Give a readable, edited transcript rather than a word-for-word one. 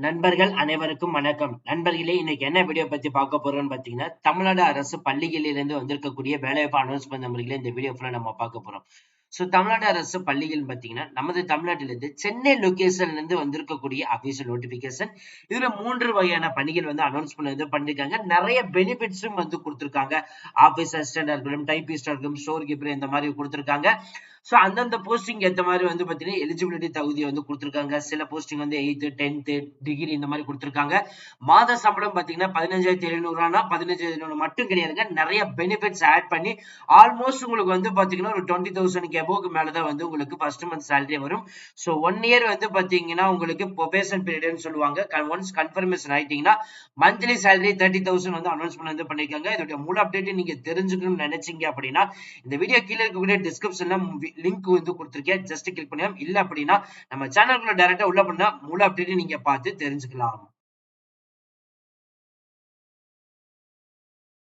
நண்பர்கள் அனைவருக்கும் வணக்கம். நண்பர்களே, இன்னைக்கு என்ன வீடியோ பத்தி பார்க்க போறோம்னு பாத்தீங்கன்னா, தமிழ்நாடு அரசு பள்ளிகளிலிருந்து வந்திருக்கக்கூடிய வேலைவாய்ப்பு அனௌன்ஸ்மென்ட் நம்பர்களே இந்த வீடியோ ஃபுல்லா நம்ம பார்க்க போறோம். தமிழ்நாடு அரசு பள்ளிகள் பாத்தீங்கன்னா, நமது தமிழ்நாட்டிலிருந்து சென்னை லொகேஷன்ல இருந்து வந்திருக்கக்கூடிய அபிஷியல் நோட்டிபிகேஷன். இதுல 3 வகையான பணிகள் அனௌன்ஸ்மென்ட் பண்ணிருக்காங்க. நிறைய பெனிஃபிட்ஸும் குடுத்திருக்காங்க. ஆபீஸ் அசிஸ்டன்டா இருக்கட்டும், டைபிஸ்டா இருக்கட்டும், ஸ்டோர் கீப்பர் இந்த மாதிரி குடுத்திருக்காங்க. அந்தந்த போஸ்டிங் ஏத்த மாதிரி பாத்தீங்கன்னா எலிஜிபிலிட்டி தகுதியை குடுத்திருக்காங்க. சில போஸ்டிங் 8th 10th டிகிரி இந்த மாதிரி கொடுத்திருக்காங்க. மாத சம்பளம் பாத்தீங்கன்னா 15,700 15,700 மட்டும் கிடையாதுங்க. நிறைய பெனிஃபிட்ஸ் ஆட் பண்ணி ஆல்மோஸ்ட் உங்களுக்கு பாத்தீங்கன்னா ஒரு 20,000 எபோவுக்கு மேலதான் உங்களுக்கு ஃபர்ஸ்ட் மந்த் சேலரி வரும். 1 இயர் பாத்தீங்கன்னா உங்களுக்கு ப்ரொபேஷன் பீரியட்னு சொல்லுவாங்க. ஒன்ஸ் கன்ஃபர்மேஷன் ஆயிட்டீங்கன்னா மந்த்லி சேலரி 30,000 அனௌன்ஸ்மென்ட் பண்ணிருக்காங்க. இதோட முழு அப்டேட் நீங்க தெரிஞ்சுக்கணும்னு நினைச்சீங்க அப்படின்னா இந்த வீடியோ கீழே இருக்கக்கூடிய டிஸ்கிரிப்ஷன்ல லிங்க் கொடுத்திருக்கேன். ஜஸ்ட் கிளிக் பண்ணலாம். இல்ல அப்படின்னா நம்ம சேனலுக்குள்ள டைரக்டா உள்ள பண்ணா முழு அப்டேட் நீங்க பார்த்து தெரிஞ்சுக்கலாம்.